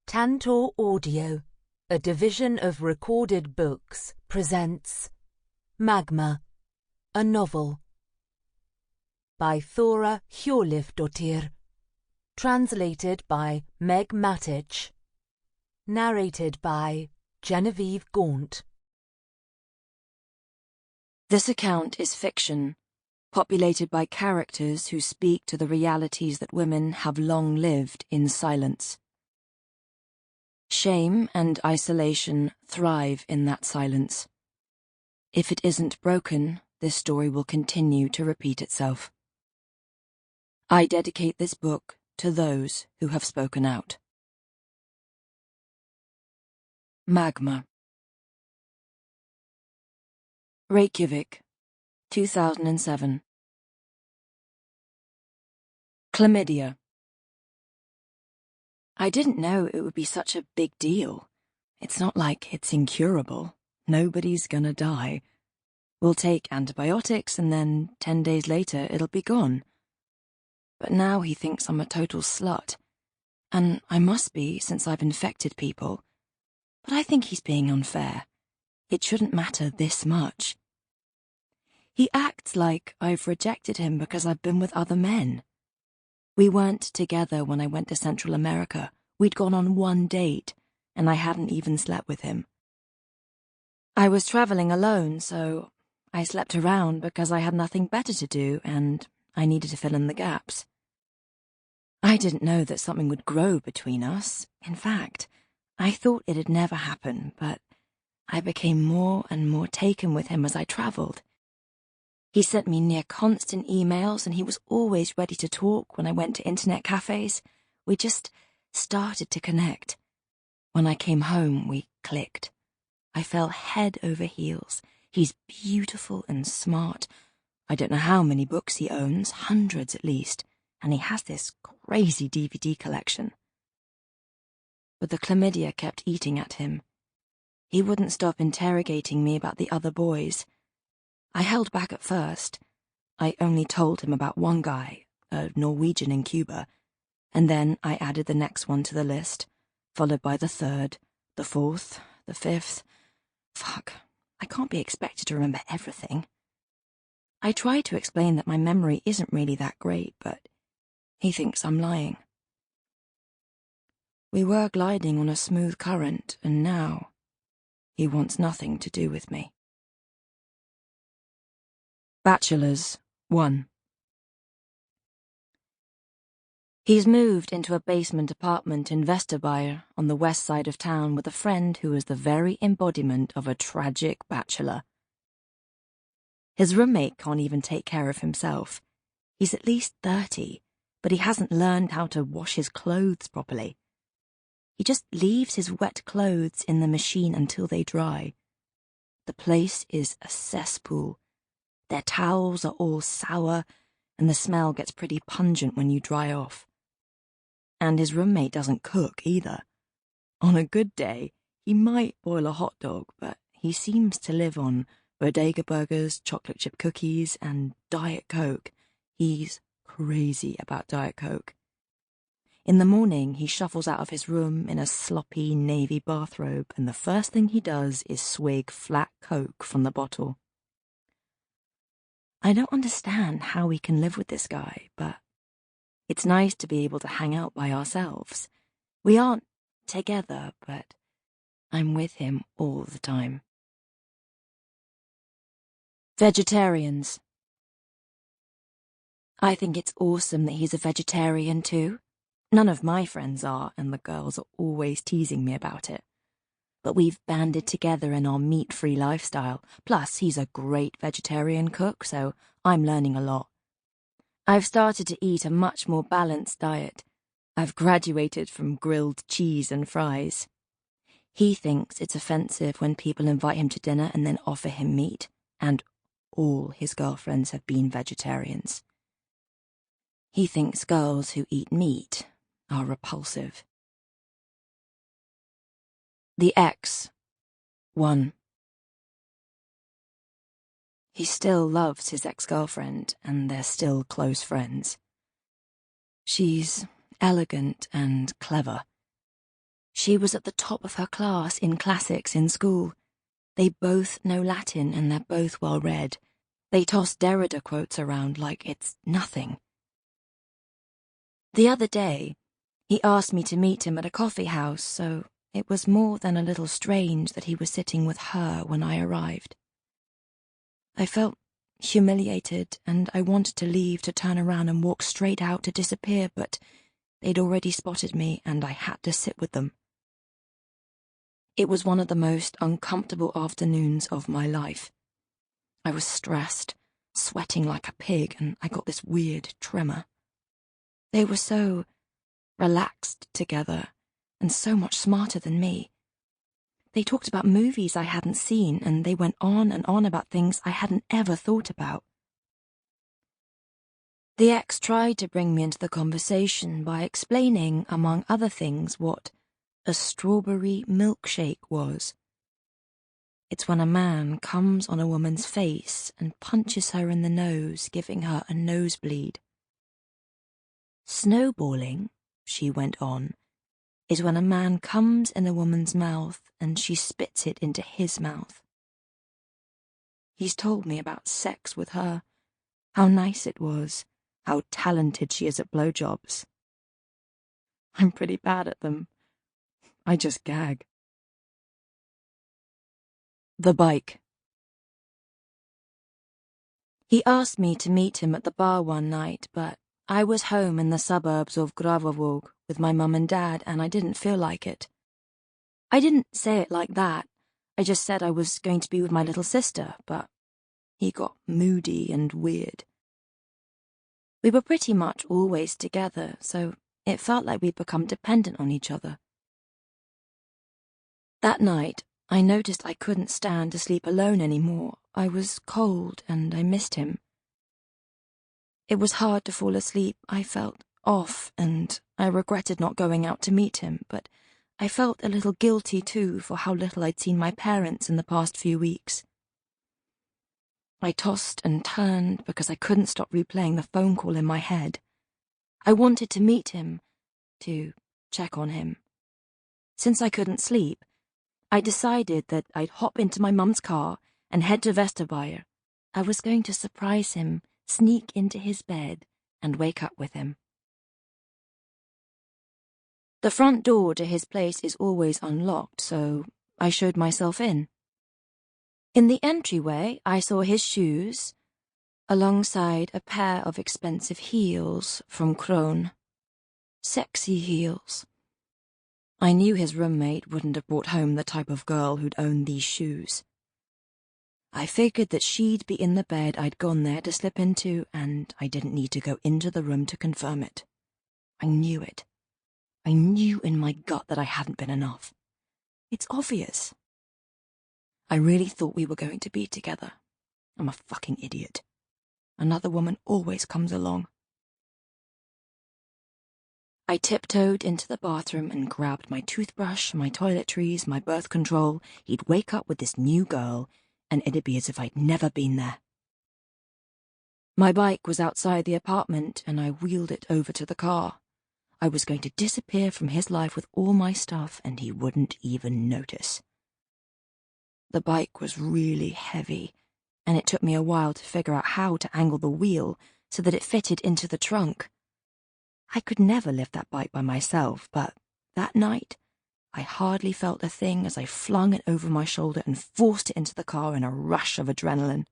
Tantor Audio, a division of Recorded Books, presents Magma, a novel by Thóra Hjörleifsdóttir, translated by Meg Matic, narrated by Genevieve Gaunt. This account is fiction, populated by characters who speak to the realities that women have long lived in silence. Shame and isolation thrive in that silence. If it isn't broken, this story will continue to repeat itself. I dedicate this book to those who have spoken out. Magma. Reykjavik, 2007. Chlamydia. I didn't know it would be such a big deal. It's not like it's incurable. Nobody's gonna die. We'll take antibiotics and then 10 days later it'll be gone. But now he thinks I'm a total slut. And I must be since I've infected people. But I think he's being unfair. It shouldn't matter this much. He acts like I've rejected him because I've been with other men. We weren't together when I went to Central America. We'd gone on one date, and I hadn't even slept with him. I was traveling alone, so I slept around because I had nothing better to do, and I needed to fill in the gaps. I didn't know that something would grow between us. In fact, I thought it'd never happen, but I became more and more taken with him as I traveled. He sent me near constant emails, and he was always ready to talk when I went to internet cafes. We just started to connect. When I came home, we clicked. I fell head over heels. He's beautiful and smart. I don't know how many books he owns, hundreds at least, and he has this crazy DVD collection. But the chlamydia kept eating at him. He wouldn't stop interrogating me about the other boys. I held back at first. I only told him about one guy, a Norwegian in Cuba, and then I added the next one to the list, followed by the third, the fourth, the fifth. Fuck, I can't be expected to remember everything. I tried to explain that my memory isn't really that great, but he thinks I'm lying. We were gliding on a smooth current, and now he wants nothing to do with me. Bachelors, 1. He's moved into a basement apartment in Vesterbyre on the west side of town with a friend who is the very embodiment of a tragic bachelor. His roommate can't even take care of himself. He's at least 30, but he hasn't learned how to wash his clothes properly. He just leaves his wet clothes in the machine until they dry. The place is a cesspool. Their towels are all sour, and the smell gets pretty pungent when you dry off. And his roommate doesn't cook either. On a good day, he might boil a hot dog, but he seems to live on bodega burgers, chocolate chip cookies, and Diet Coke. He's crazy about Diet Coke. In the morning, he shuffles out of his room in a sloppy navy bathrobe, and the first thing he does is swig flat Coke from the bottle. I don't understand how we can live with this guy, but it's nice to be able to hang out by ourselves. We aren't together, but I'm with him all the time. Vegetarians. I think it's awesome that he's a vegetarian too. None of my friends are, and the girls are always teasing me about it. But we've banded together in our meat-free lifestyle. Plus, he's a great vegetarian cook, so I'm learning a lot. I've started to eat a much more balanced diet. I've graduated from grilled cheese and fries. He thinks it's offensive when people invite him to dinner and then offer him meat, and all his girlfriends have been vegetarians. He thinks girls who eat meat are repulsive. The ex, 1. He still loves his ex-girlfriend, and they're still close friends. She's elegant and clever. She was at the top of her class in classics in school. They both know Latin and they're both well read. They toss Derrida quotes around like it's nothing. The other day, he asked me to meet him at a coffee house, so it was more than a little strange that he was sitting with her when I arrived. I felt humiliated, and I wanted to leave to turn around and walk straight out to disappear, but they'd already spotted me and I had to sit with them. It was one of the most uncomfortable afternoons of my life. I was stressed, sweating like a pig, and I got this weird tremor. They were so relaxed together, and so much smarter than me. They talked about movies I hadn't seen, and they went on and on about things I hadn't ever thought about. The ex tried to bring me into the conversation by explaining, among other things, what a strawberry milkshake was. It's when a man comes on a woman's face and punches her in the nose, giving her a nosebleed. Snowballing, she went on, is when a man comes in a woman's mouth and she spits it into his mouth. He's told me about sex with her, how nice it was, how talented she is at blowjobs. I'm pretty bad at them. I just gag. The bike. He asked me to meet him at the bar one night, but I was home in the suburbs of Gravarvåg with my mum and dad, and I didn't feel like it. I didn't say it like that. I just said I was going to be with my little sister, but he got moody and weird. We were pretty much always together, so it felt like we'd become dependent on each other. That night, I noticed I couldn't stand to sleep alone anymore. I was cold and I missed him. It was hard to fall asleep. I felt off and I regretted not going out to meet him, but I felt a little guilty too for how little I'd seen my parents in the past few weeks. I tossed and turned because I couldn't stop replaying the phone call in my head. I wanted to meet him, to check on him. Since I couldn't sleep, I decided that I'd hop into my mum's car and head to Vesterbyre. I was going to surprise him, sneak into his bed, and wake up with him. The front door to his place is always unlocked, so I showed myself in. In the entryway, I saw his shoes, alongside a pair of expensive heels from Krohn. Sexy heels. I knew his roommate wouldn't have brought home the type of girl who'd own these shoes. I figured that she'd be in the bed I'd gone there to slip into, and I didn't need to go into the room to confirm it. I knew it. I knew in my gut that I hadn't been enough. It's obvious. I really thought we were going to be together. I'm a fucking idiot. Another woman always comes along. I tiptoed into the bathroom and grabbed my toothbrush, my toiletries, my birth control. He'd wake up with this new girl, and it'd be as if I'd never been there. My bike was outside the apartment, and I wheeled it over to the car. I was going to disappear from his life with all my stuff, and he wouldn't even notice. The bike was really heavy, and it took me a while to figure out how to angle the wheel so that it fitted into the trunk. I could never lift that bike by myself, but that night, I hardly felt a thing as I flung it over my shoulder and forced it into the car in a rush of adrenaline.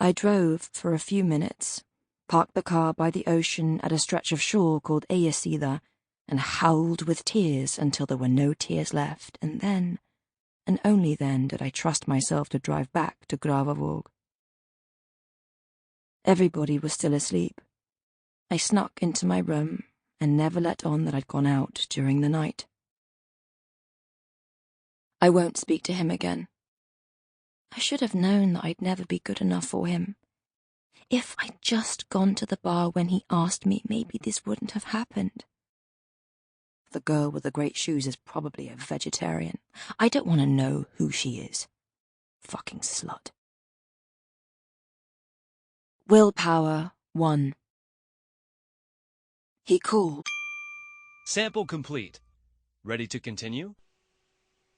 I drove for a few minutes, parked the car by the ocean at a stretch of shore called Eyjasíða, and howled with tears until there were no tears left, and then, and only then, did I trust myself to drive back to Gravarvåg. Everybody was still asleep. I snuck into my room and never let on that I'd gone out during the night. I won't speak to him again. I should have known that I'd never be good enough for him. If I'd just gone to the bar when he asked me, maybe this wouldn't have happened. The girl with the great shoes is probably a vegetarian. I don't want to know who she is. Fucking slut. Willpower 1. He called. Sample complete. Ready to continue?